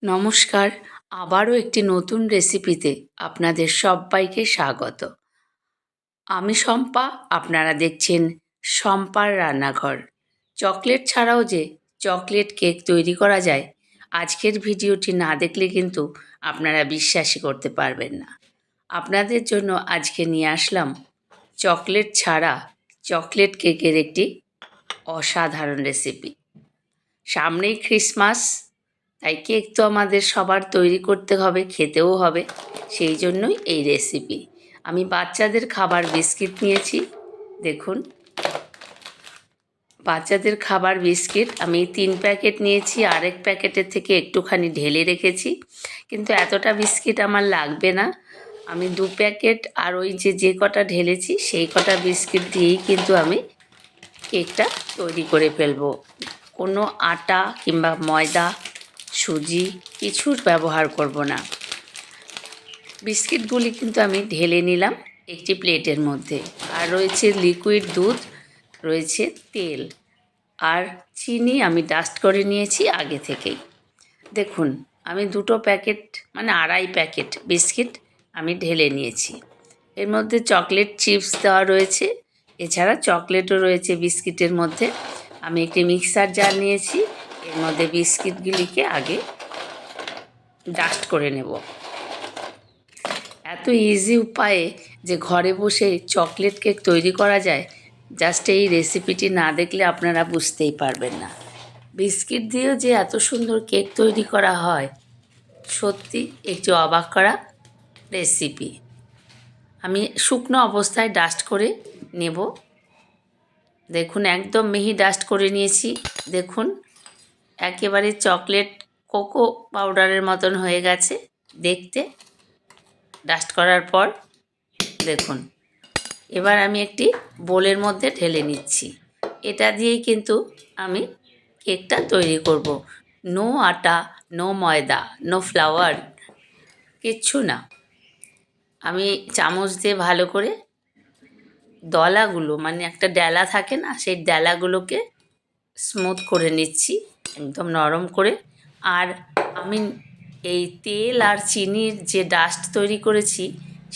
নমস্কার। আবারও একটি নতুন রেসিপিতে আপনাদের সব্বাইকে স্বাগত। আমি শম্পা, আপনারা দেখছেন শম্পার রান্নাঘর। চকলেট ছাড়াও যে চকলেট কেক তৈরি করা যায়, আজকের ভিডিওটি না দেখলে কিন্তু আপনারা বিশ্বাসই করতে পারবেন না। আপনাদের জন্য আজকে নিয়ে আসলাম চকলেট ছাড়া চকলেট কেকের একটি অসাধারণ রেসিপি। সামনেই ক্রিসমাস, তাই কেক তো আমাদের সবার তৈরি করতে হবে, খেতেও হবে। সেই জন্যই এই রেসিপি। আমি বাচ্চাদের খাবার বিস্কিট নিয়েছি। দেখুন, বাচ্চাদের খাবার বিস্কিট আমি 3 প্যাকেট নিয়েছি। আরেক প্যাকেটের থেকে একটুখানি ঢেলে রেখেছি, কিন্তু এতটা বিস্কিট আমার লাগবে না। আমি 2 প্যাকেট আর ওই যে কটা ঢেলেছি সেই কটা বিস্কিট দিয়েই কিন্তু আমি কেকটা তৈরি করে ফেলবো। কোনো আটা কিংবা ময়দা, সুজি কিছুর ব্যবহার করব না। বিস্কিটগুলি কিন্তু আমি ঢেলে নিলাম একটি প্লেটের মধ্যে। আর রয়েছে লিকুইড দুধ, রয়েছে তেল আর চিনি আমি ডাস্ট করে নিয়েছি আগে থেকেই। দেখুন, আমি 2 প্যাকেট মানে 2.5 প্যাকেট বিস্কিট আমি ঢেলে নিয়েছি। এর মধ্যে চকলেট চিপস দেওয়া রয়েছে, এছাড়া চকলেটও রয়েছে বিস্কিটের মধ্যে। আমি একটি মিক্সার জার নিয়েছি, এর মধ্যে বিস্কিটগুলিকে আগে ডাস্ট করে নেব। এত ইজি উপায়ে যে ঘরে বসে চকলেট কেক তৈরি করা যায়, জাস্ট এই রেসিপিটি না দেখলে আপনারা বুঝতেই পারবেন না। বিস্কিট দিয়েও যে এত সুন্দর কেক তৈরি করা হয়, সত্যি একটু অবাক করা রেসিপি। আমি শুকনো অবস্থায় ডাস্ট করে নেব। দেখুন, একদম মিহি ডাস্ট করে নিয়েছি। দেখুন, একেবারে চকলেট কোকো পাউডারের মতন হয়ে গেছে দেখতে ডাস্ট করার পর। দেখুন, এবার আমি একটি বোলের মধ্যে ঢেলে নিচ্ছি। এটা দিয়েই কিন্তু আমি কেকটা তৈরি করব। নো আটা, নো ময়দা, নো ফ্লাওয়ার, কিচ্ছু না। আমি চামচ দিয়ে ভালো করে দলাগুলো, মানে একটা ডেলা থাকে না, সেই ডেলাগুলোকে স্মুথ করে নিচ্ছি একদম নরম করে। আর আমি এই তেল আর চিনির যে ডাস্ট তৈরি করেছি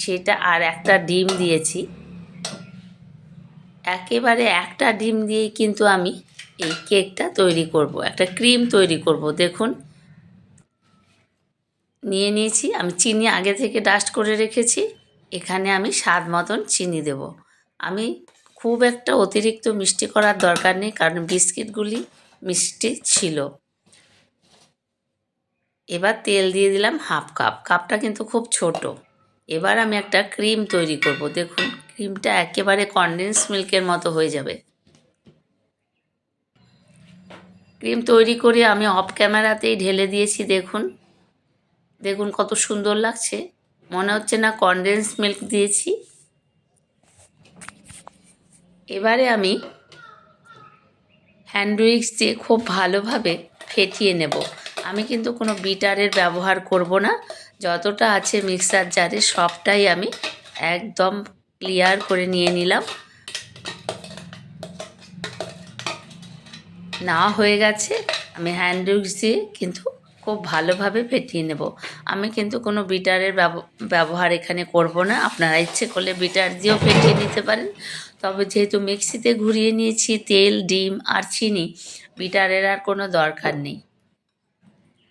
সেটা, আর একটা ডিম দিয়েছি। একেবারে একটা ডিম দিয়েই কিন্তু আমি এই কেকটা তৈরি করব, একটা ক্রিম তৈরি করব। দেখুন, নিয়ে নিয়েছি আমি চিনি, আগে থেকে ডাস্ট করে রেখেছি। এখানে আমি স্বাদ মতন চিনি দেব। আমি খুব একটা অতিরিক্ত মিষ্টি করার দরকার নেই, কারণ বিস্কিটগুলি মিষ্টি ছিল। এবার তেল দিয়ে দিলাম হাফ কাপ, কাপটা কিন্তু খুব ছোট। এবার আমি একটা ক্রিম তৈরি করব। দেখুন, ক্রিমটা একেবারে কনডেন্স মিল্কের মতো হয়ে যাবে। ক্রিম তৈরি করে আমি অফ ক্যামেরাতেই ঢেলে দিয়েছি। দেখুন, দেখুন কত সুন্দর লাগছে, মনে হচ্ছে না কনডেন্স মিল্ক দিয়েছি। এবারে আমি হ্যান্ড উইক্স দিয়ে খুব ভালোভাবে ফেটিয়ে নেব। আমি কিন্তু কোনো বিটারের ব্যবহার করব না। যতটা আছে মিক্সার জারে সবটাই আমি একদম ক্লিয়ার করে নিয়ে নিলাম। না হয়ে গেছে, আমি হ্যান্ড উইক্স দিয়ে কিন্তু খুব ভালোভাবে ফেটিয়ে নেব। আমি কিন্তু কোনো বিটারের ব্যবহার এখানে করব না। আপনারা ইচ্ছে করলে বিটার দিয়েও ফেটিয়ে নিতে পারেন, তবে যেহেতু মিক্সিতে ঘুরিয়ে নিয়েছি তেল, ডিম আর চিনি, বিটারের আর কোনো দরকার নেই।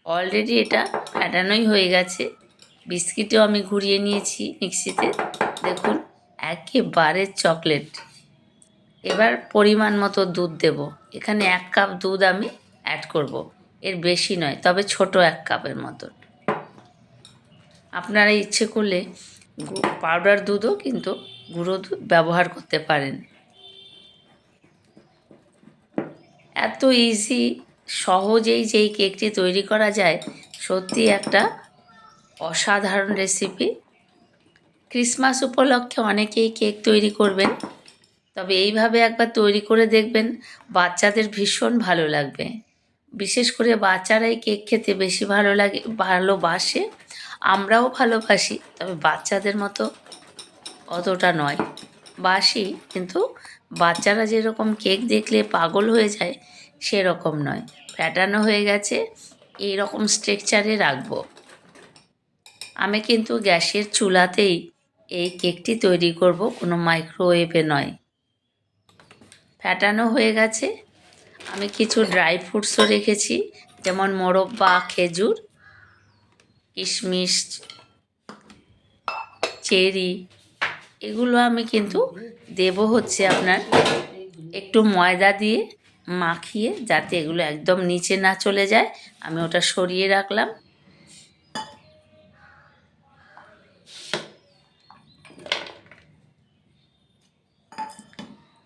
অলরেডি এটা ফেটানোই হয়ে গেছে। বিস্কিটও আমি ঘুরিয়ে নিয়েছি মিক্সিতে। দেখুন, একেবারে চকলেট। এবার পরিমাণ মতো দুধ দেব। এখানে 1 কাপ দুধ আমি অ্যাড করব, এর বেশি নয়, তবে ছোট 1 কাপের মতন। আপনারা ইচ্ছে করলে পাউডার দুধও কিন্তু গুঁড়ো দুধ ব্যবহার করতে পারেন। এত ইজি, সহজেই যেই কেকটি তৈরি করা যায়, সত্যি একটা অসাধারণ রেসিপি। ক্রিসমাস উপলক্ষে অনেকেই কেক তৈরি করবেন, তবে এইভাবে একবার তৈরি করে দেখবেন, বাচ্চাদের ভীষণ ভালো লাগবে। বিশেষ করে বাচ্চারাই কেক খেতে বেশি ভালোবাসে। আমরাও ভালোবাসি, তবে বাচ্চাদের মতো অতটা নয়। বাসি, কিন্তু বাচ্চারা যেরকম কেক দেখলে পাগল হয়ে যায়, সেরকম নয়। ফ্যাটানো হয়ে গেছে, এই রকম স্ট্রাকচারে রাখবো। আমি কিন্তু গ্যাসের চুলাতেই এই কেকটি তৈরি করব, কোনো মাইক্রোওয়েভে নয়। ফ্যাটানো হয়ে গেছে। আমি কিছু ড্রাই ফ্রুটসও রেখেছি, যেমন মোরব্বা, খেজুর, কিশমিশ, চেরি। এগুলো আমি কিন্তু দেব হচ্ছে আপনার একটু ময়দা দিয়ে মাখিয়ে, যাতে এগুলো একদম নিচে না চলে যায়। আমি ওটা সরিয়ে রাখলাম।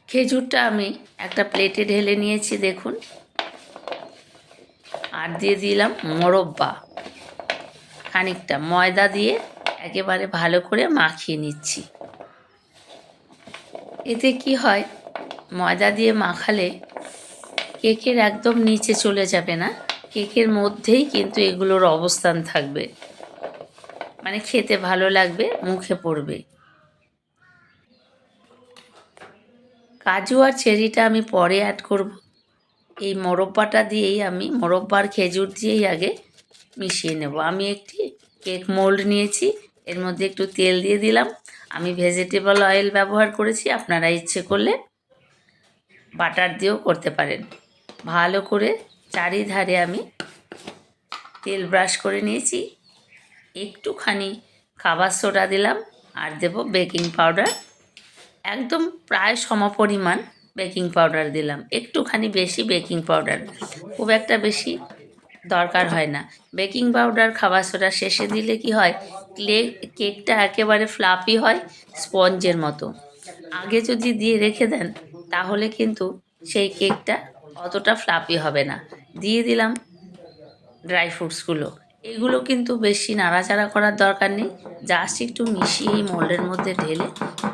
খেজুরটা আমি একটা প্লেটে ঢেলে নিয়েছি দেখুন, আর দিয়ে দিলাম মোরব্বা। খানিকটা ময়দা দিয়ে একেবারে ভালো করে মাখিয়ে নিচ্ছি। এতে কি হয়, ময়দা দিয়ে মাখালে কেকের একদম নিচে চলে যাবে না, কেকের মধ্যেই কিন্তু এগুলোর অবস্থান থাকবে, মানে খেতে ভালো লাগবে, মুখে পড়বে। কাজু আর চেরিটা আমি পরে অ্যাড করব। এই মোরব্বাটা দিয়েই আমি মোরব্বার খেজুর দিয়েই আগে মিশিয়ে নেব। আমি একটি কেক মোল্ড নিয়েছি, এর মধ্যে একটু তেল দিয়ে দিলাম। আমি ভেজিটেবল অয়েল ব্যবহার করেছি, আপনারা ইচ্ছে করলে বাটার দিয়েও করতে পারেন। ভালো করে চারিধারে আমি তেল ব্রাশ করে নিয়েছি। একটুখানি খাবার সোডা দিলাম, আর দেব বেকিং পাউডার। একদম প্রায় সমপরিমাণ বেকিং পাউডার দিলাম, একটুখানি বেশি বেকিং পাউডার, খুব একটা বেশি দরকার হয় না। বেকিং পাউডার, খাবার সোডা শেষে দিলে কি হয়, কেকটা একেবারে ফ্লাফি হয়, স্পঞ্জের মতো। আগে যদি দিয়ে রেখে দেন তাহলে কিন্তু সেই কেকটা অতটা ফ্লাফি হবে না। দিয়ে দিলাম ড্রাই ফ্রুটসগুলো। এগুলো কিন্তু বেশি নাড়াচাড়া করার দরকার নেই, জাস্ট একটু মিশিয়ে এই মোল্ডের মধ্যে ঢেলে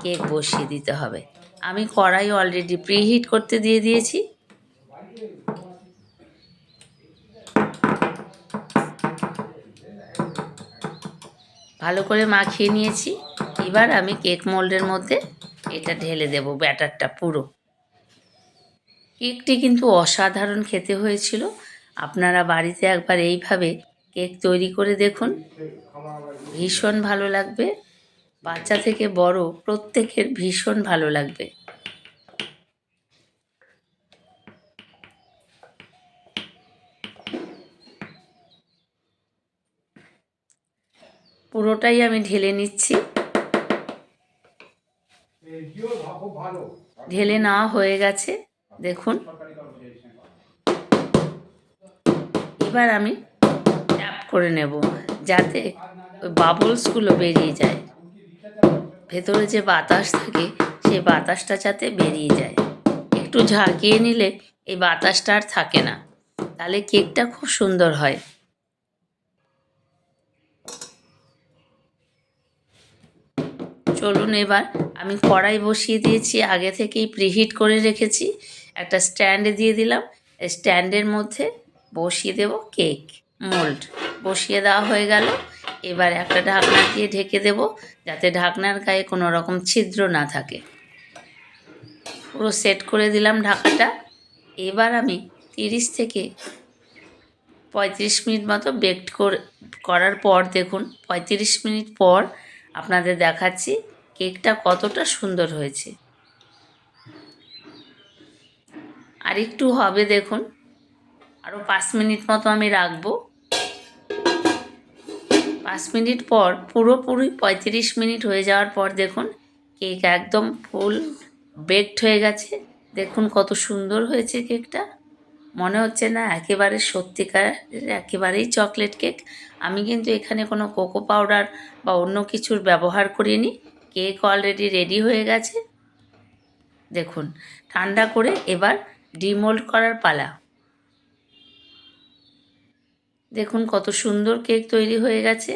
কেক বসিয়ে দিতে হবে। আমি কড়াই অলরেডি প্রিহিট করতে দিয়ে দিয়েছি। ভালো করে মাখিয়ে নিয়েছি। এবার আমি কেক মোল্ডের মধ্যে এটা ঢেলে দেব, ব্যাটারটা পুরো। কেকটি কিন্তু অসাধারণ খেতে হয়েছিল। আপনারা বাড়িতে একবার এইভাবে কেক তৈরি করে দেখুন, ভীষণ ভালো লাগবে। বাচ্চা থেকে বড় প্রত্যেকের ভীষণ ভালো লাগবে। পুরোটাই আমি ঢেলে নিচ্ছি। ঢেলে নেওয়া হয়ে গেছে দেখুন। এবার আমি ট্যাপ করে নেব, যাতে ওই বাবলসগুলো বেরিয়ে যায়। ভেতরে যে বাতাস থাকে সেই বাতাসটা যাতে বেরিয়ে যায়। একটু ঝাঁকিয়ে নিলে এই বাতাসটা আর থাকে না, তাহলে কেকটা খুব সুন্দর হয়। চলুন, এবার আমি কড়াই বসিয়ে দিয়েছি, আগে থেকেই প্রিহিট করে রেখেছি। একটা স্ট্যান্ড দিয়ে দিলাম, স্ট্যান্ডের মধ্যে বসিয়ে দেব কেক মোল্ড। বসিয়ে দেওয়া হয়ে গেল। এবার একটা ঢাকনা দিয়ে ঢেকে দেব, যাতে ঢাকনার গায়ে কোনো রকম ছিদ্র না থাকে। পুরো সেট করে দিলাম ঢাকাটা। এবার আমি 30 থেকে 35 মিনিট মতো বেকড করার পর দেখুন, 35 মিনিট পর আপনাদের দেখাচ্ছি কেকটা কতটা সুন্দর হয়েছে। আর একটু হবে দেখুন, আরও 5 মিনিট মতো আমি রাখবো। 5 মিনিট পর পুরোপুরি 35 মিনিট হয়ে যাওয়ার পর দেখুন কেক একদম ফুল বেকড হয়ে গেছে। দেখুন কত সুন্দর হয়েছে কেকটা। মনে হচ্ছে না একেবারে সত্যিকারের একেবারেই চকলেট কেক। আমি কিন্তু এখানে কোনো কোকো পাউডার বা অন্য কিছুর ব্যবহার করিনি। কেক অলরেডি রেডি হয়ে গেছে। দেখুন, ঠান্ডা করে এবার ডিমোল্ড করার পালা। দেখুন কত সুন্দর কেক তৈরি হয়ে গেছে।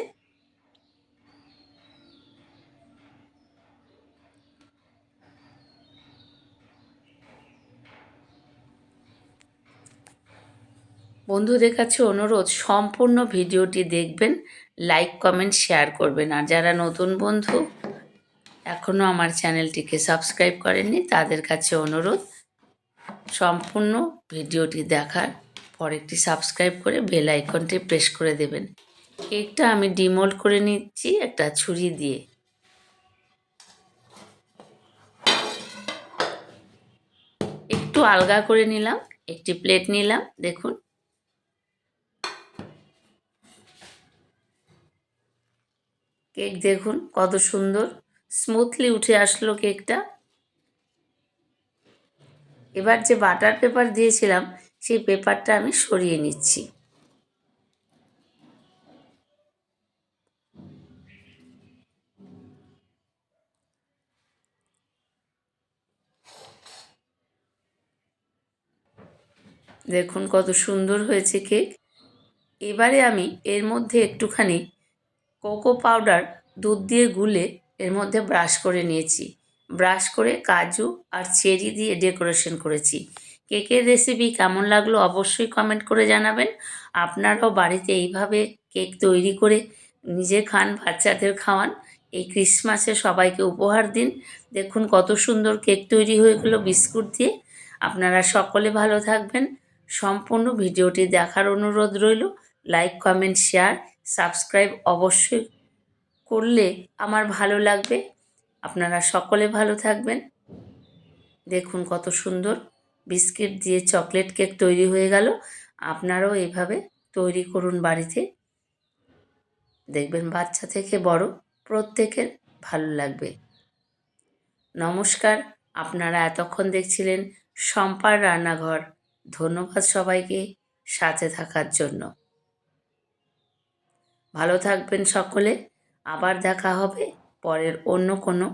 বন্ধুদের কাছে অনুরোধ, সম্পূর্ণ ভিডিওটি দেখবেন, লাইক কমেন্ট শেয়ার করবেন। আর যারা নতুন বন্ধু এখনও আমার চ্যানেলটিকে সাবস্ক্রাইব করেননি, তাদের কাছে অনুরোধ সম্পূর্ণ ভিডিওটি দেখার পরেরটি সাবস্ক্রাইব করে বেল আইকনটি প্রেস করে দেবেন। কেকটা আমি ডিমোল্ড করে নিচ্ছি একটা ছুরি দিয়ে। একটু আলগা করে নিলাম, একটি প্লেট নিলাম, দেখুন কেক দেখুন কত সুন্দর স্মুথলি উঠে আসলো কেকটা। এবার যে বাটার পেপার দিয়েছিলাম সেই পেপারটা আমি সরিয়ে নিচ্ছি। দেখুন কত সুন্দর হয়েছে কেক। এবারে আমি এর মধ্যে একটুখানি কোকো পাউডার দুধ দিয়ে গুলে এর মধ্যে ব্রাশ করে নিয়েছি। ব্রাশ করে কাজু আর চেরি দিয়ে ডেকোরেশন করেছি। কেকের রেসিপি কেমন লাগলো অবশ্যই কমেন্ট করে জানাবেন। আপনারাও বাড়িতে এইভাবে কেক তৈরি করে নিজে খান, বাচ্চাদের খাওয়ান। এই ক্রিসমাসে সবাইকে উপহার দিন। দেখুন কত সুন্দর কেক তৈরি হয়ে গেলো বিস্কুট দিয়ে। আপনারা সকলে ভালো থাকবেন। সম্পূর্ণ ভিডিওটি দেখার অনুরোধ রইল। লাইক, কমেন্ট, শেয়ার, সাবস্ক্রাইব অবশ্যই করলে আমার ভালো লাগবে। আপনারা সকলে ভালো থাকবেন। দেখুন কত সুন্দর বিস্কিট দিয়ে চকলেট কেক তৈরি হয়ে গেল। আপনারাও এভাবে তৈরি করুন বাড়িতে, দেখবেন বাচ্চা থেকে বড় প্রত্যেকের ভালো লাগবে। নমস্কার, আপনারা এতক্ষণ দেখছিলেন শম্পার রান্নাঘর। ধন্যবাদ সবাইকে সাথে থাকার জন্য। ভালো থাকবেন সকলে। আবার দেখা হবে পরের অন্য কোনো